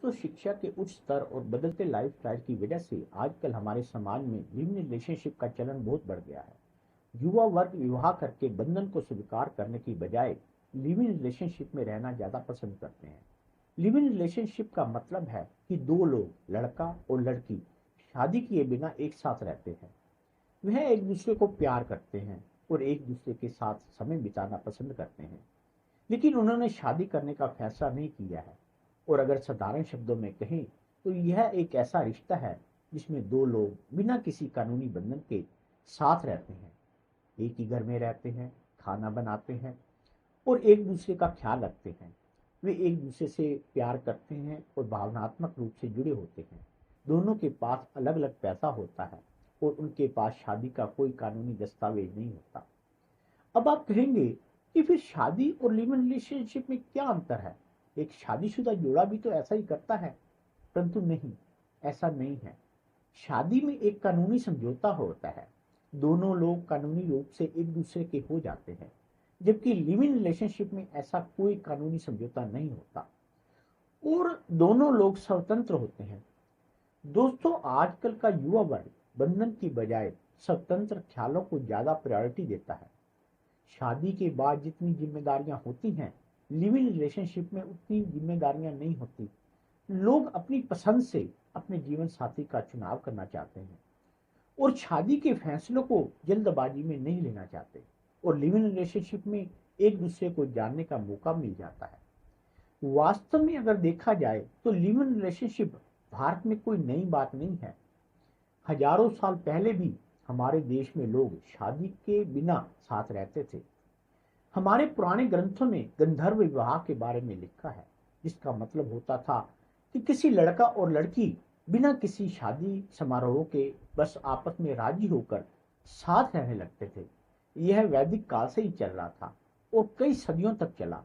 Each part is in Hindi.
दोस्तों, शिक्षा के उच्च स्तर और बदलते लाइफस्टाइल की वजह से आजकल हमारे समाज में लिव इन रिलेशनशिप का चलन बहुत बढ़ गया है। युवा वर्ग विवाह करके बंधन को स्वीकार करने की बजाय लिव इन रिलेशनशिप में रहना ज्यादा पसंद करते हैं। लिव इन रिलेशनशिप का मतलब है कि दो लोग, लड़का और लड़की, शादी किए बिना एक साथ रहते हैं। वह एक दूसरे को प्यार करते हैं और एक दूसरे के साथ समय बिताना पसंद करते हैं, लेकिन उन्होंने शादी करने का फैसला नहीं किया है। और अगर साधारण शब्दों में कहें तो यह एक ऐसा रिश्ता है जिसमें दो लोग बिना किसी कानूनी बंधन के साथ रहते हैं, एक ही घर में रहते हैं, खाना बनाते हैं और एक दूसरे का ख्याल रखते हैं। वे एक दूसरे से प्यार करते हैं और भावनात्मक रूप से जुड़े होते हैं। दोनों के पास अलग अलग पैसा होता है और उनके पास शादी का कोई कानूनी दस्तावेज नहीं होता। अब आप कहेंगे कि फिर शादी और लिव इन रिलेशनशिप में क्या अंतर है? एक शादीशुदा जोड़ा भी तो ऐसा ही करता है। परंतु नहीं, ऐसा नहीं है। शादी में एक कानूनी समझौता होता है, दोनों लोग कानूनी रूप से एक दूसरे के हो जाते हैं, जबकि लिव इन रिलेशनशिप में ऐसा कोई कानूनी समझौता नहीं होता और दोनों लोग स्वतंत्र होते हैं। दोस्तों, आजकल का युवा वर्ग बंधन की बजाय स्वतंत्र ख्यालों को ज्यादा प्रायोरिटी देता है। शादी के बाद जितनी जिम्मेदारियां होती हैं, लिव इन रिलेशनशिप में उतनी जिम्मेदारियां नहीं होती। लोग अपनी पसंद से अपने जीवन साथी का चुनाव करना चाहते हैं और शादी के फैसलों को जल्दबाजी में नहीं लेना चाहते। और लिव इन रिलेशनशिप में एक दूसरे को जानने का मौका मिल जाता है। वास्तव में अगर देखा जाए तो लिव इन रिलेशनशिप भारत में कोई नई बात नहीं है। हजारों साल पहले भी हमारे देश में लोग शादी के बिना साथ रहते थे। हमारे पुराने ग्रंथों में गंधर्व विवाह के बारे में लिखा है, जिसका मतलब होता था कि किसी लड़का और लड़की बिना किसी शादी समारोह के बस आपस में राजी होकर साथ रहने लगते थे। यह वैदिक काल से ही चल रहा था और कई सदियों तक चला।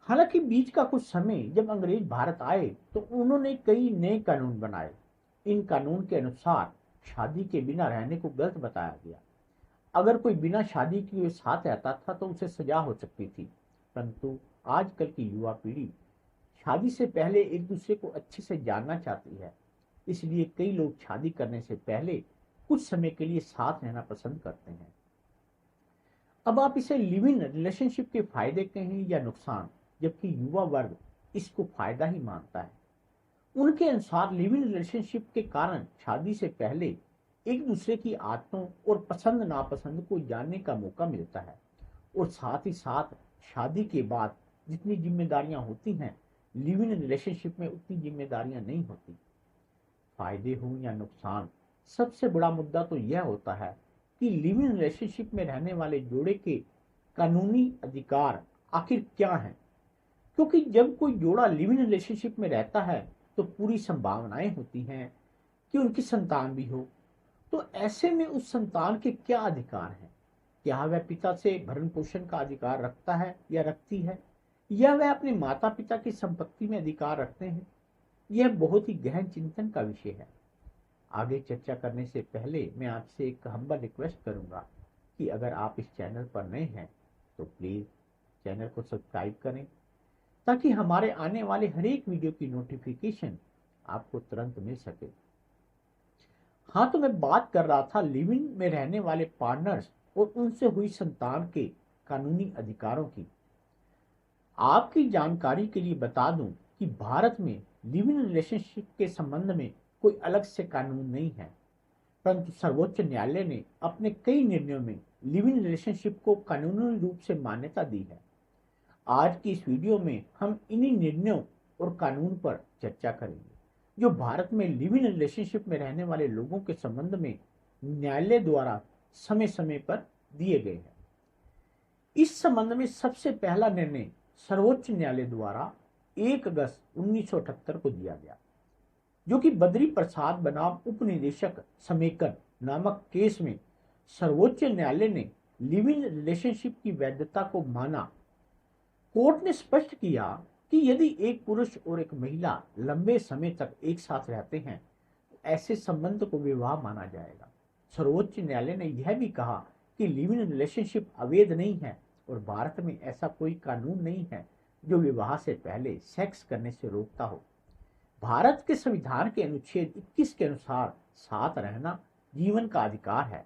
हालांकि बीच का कुछ समय जब अंग्रेज भारत आए तो उन्होंने कई नए कानून बनाए। इन कानून के अनुसार शादी के बिना रहने को गलत बताया गया। अगर कोई बिना शादी किए साथ रहता था तो उसे सजा हो सकती थी। परंतु आजकल की युवा पीढ़ी शादी से पहले एक दूसरे को अच्छे से जानना चाहती है, इसलिए कई लोग शादी करने से पहले कुछ समय के लिए साथ रहना पसंद करते हैं। अब आप इसे लिव इन रिलेशनशिप के फायदे कहें या नुकसान, जबकि युवा वर्ग इसको फायदा ही मानता है। उनके अनुसार लिव इन रिलेशनशिप के कारण शादी से पहले एक दूसरे की आदतों और पसंद नापसंद को जानने का मौका मिलता है और साथ ही साथ शादी के बाद जितनी जिम्मेदारियां होती हैं, लिव इन रिलेशनशिप में उतनी जिम्मेदारियां नहीं होती। फायदे हों या नुकसान, सबसे बड़ा मुद्दा तो यह होता है कि लिव इन रिलेशनशिप में रहने वाले जोड़े के कानूनी अधिकार आखिर क्या हैं। क्योंकि जब कोई जोड़ा लिव इन रिलेशनशिप में रहता है तो पूरी संभावनाएं होती हैं कि उनकी संतान भी हो। तो ऐसे में उस संतान के क्या अधिकार हैं? क्या वह पिता से भरण पोषण का अधिकार रखता है या रखती है, या वह अपने माता पिता की संपत्ति में अधिकार रखते हैं? यह बहुत ही गहन चिंतन का विषय है। आगे चर्चा करने से पहले मैं आपसे एक हम्बल रिक्वेस्ट करूंगा कि अगर आप इस चैनल पर नए हैं तो प्लीज चैनल को सब्सक्राइब करें, ताकि हमारे आने वाले हर एक वीडियो की नोटिफिकेशन आपको तुरंत मिल सके। हाँ, तो मैं बात कर रहा था लिव इन में रहने वाले पार्टनर्स और उनसे हुई संतान के कानूनी अधिकारों की। आपकी जानकारी के लिए बता दूं कि भारत में लिव इन रिलेशनशिप के संबंध में कोई अलग से कानून नहीं है, परंतु सर्वोच्च न्यायालय ने अपने कई निर्णयों में लिव इन रिलेशनशिप को कानूनी रूप से मान्यता दी है। आज की इस वीडियो में हम इन्हीं निर्णयों और कानून पर चर्चा करेंगे जो भारत में लिव इन रिलेशनशिप में रहने वाले लोगों के संबंध में न्यायालय द्वारा समय समय पर दिए गए हैं। इस संबंध में सबसे पहला निर्णय सर्वोच्च न्यायालय द्वारा 1 अगस्त 1978 को दिया गया, जो कि बद्री प्रसाद बनाम उप निदेशक समेकन नामक केस में सर्वोच्च न्यायालय ने लिव इन रिलेशनशिप की वैधता को माना। कोर्ट ने स्पष्ट किया कि यदि एक पुरुष और एक महिला लंबे समय तक एक साथ रहते हैं तो ऐसे संबंध को विवाह माना जाएगा। सर्वोच्च न्यायालय ने यह भी कहा कि लिव इन रिलेशनशिप अवैध नहीं है और भारत में ऐसा कोई कानून नहीं है जो विवाह से पहले सेक्स करने से रोकता हो। भारत के संविधान के अनुच्छेद 21 के अनुसार साथ रहना जीवन का अधिकार है।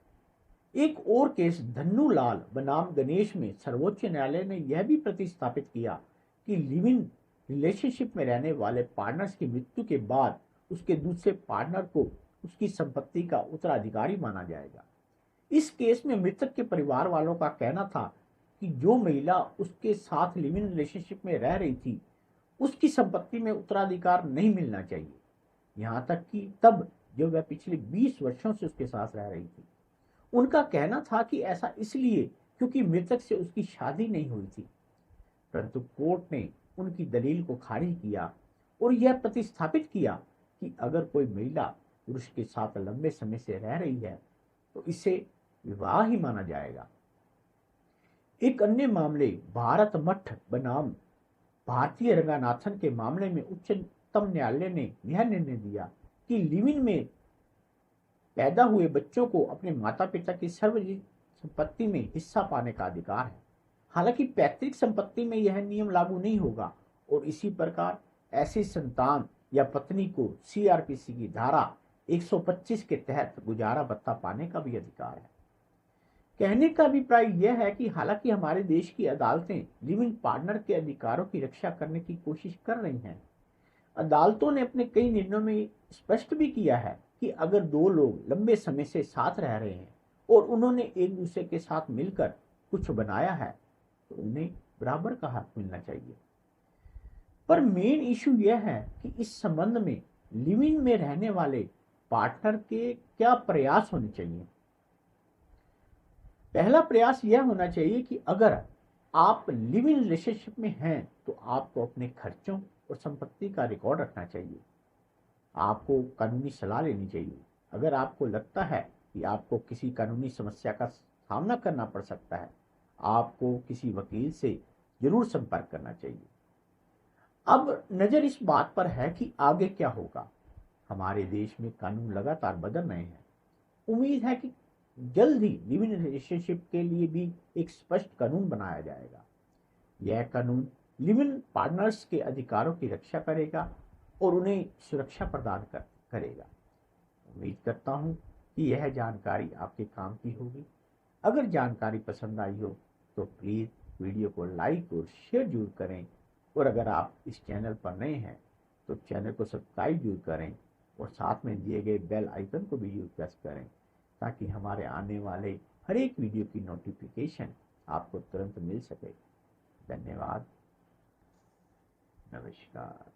एक और केस धन्नूलाल बनाम गणेश में सर्वोच्च न्यायालय ने यह भी प्रतिस्थापित किया कि लिव इन रिलेशनशिप में रहने वाले पार्टनर्स की मृत्यु के बाद उसके दूसरे पार्टनर को उसकी संपत्ति का उत्तराधिकारी माना जाएगा। इस केस में मृतक के परिवार वालों का कहना था कि जो महिला उसके साथ लिव इन रिलेशनशिप में रह रही थी उसकी संपत्ति में उत्तराधिकार नहीं मिलना चाहिए, यहां तक कि तब जब वह पिछले 20 वर्षों से उसके साथ रह रही थी। उनका कहना था कि ऐसा इसलिए क्योंकि मृतक से उसकी शादी नहीं हुई थी, परंतु कोर्ट ने उनकी दलील को खारिज किया और यह प्रतिस्थापित किया कि अगर कोई महिला पुरुष के साथ लंबे समय से रह रही है तो इसे विवाह ही माना जाएगा। एक अन्य मामले भारत मठ बनाम भारतीय रंगानाथन के मामले में उच्चतम न्यायालय ने यह निर्णय दिया कि लिव इन में पैदा हुए बच्चों को अपने माता पिता की सार्वजनिक संपत्ति में हिस्सा पाने का अधिकार है। हालांकि पैतृक संपत्ति में यह नियम लागू नहीं होगा और इसी प्रकार ऐसी संतान या पत्नी को सीआरपीसी की धारा 125 के तहत गुजारा भत्ता पाने का भी अधिकार है। कहने का अभिप्राय यह है कि हालांकि हमारे देश की अदालतें लिव इन पार्टनर के अधिकारों की रक्षा करने की कोशिश कर रही हैं, अदालतों ने अपने कई निर्णयों में स्पष्ट भी किया है कि अगर दो लोग लंबे समय से साथ रह रहे हैं और उन्होंने एक दूसरे के साथ मिलकर कुछ बनाया है तो उन्हें बराबर का हक मिलना चाहिए। पर मेन इशू यह है कि इस संबंध में लिव इन में रहने वाले पार्टनर के क्या प्रयास होने चाहिए। पहला प्रयास यह होना चाहिए कि अगर आप लिव इन रिलेशनशिप में हैं तो आपको अपने खर्चों और संपत्ति का रिकॉर्ड रखना चाहिए। आपको कानूनी सलाह लेनी चाहिए। अगर आपको लगता है कि आपको किसी कानूनी समस्या का सामना करना पड़ सकता है, आपको किसी वकील से जरूर संपर्क करना चाहिए। अब नजर इस बात पर है कि आगे क्या होगा। हमारे देश में कानून लगातार बदल रहे हैं। उम्मीद है कि जल्द ही लिव इन रिलेशनशिप के लिए भी एक स्पष्ट कानून बनाया जाएगा। यह कानून लिव इन पार्टनर्स के अधिकारों की रक्षा करेगा और उन्हें सुरक्षा प्रदान करेगा। उम्मीद करता हूं कि यह जानकारी आपके काम की होगी। अगर जानकारी पसंद आई हो तो प्लीज़ वीडियो को लाइक और शेयर जरूर करें और अगर आप इस चैनल पर नए हैं तो चैनल को सब्सक्राइब जरूर करें और साथ में दिए गए बेल आइकन को भी जरूर प्रेस करें ताकि हमारे आने वाले हर एक वीडियो की नोटिफिकेशन आपको तुरंत मिल सके। धन्यवाद। नमस्कार।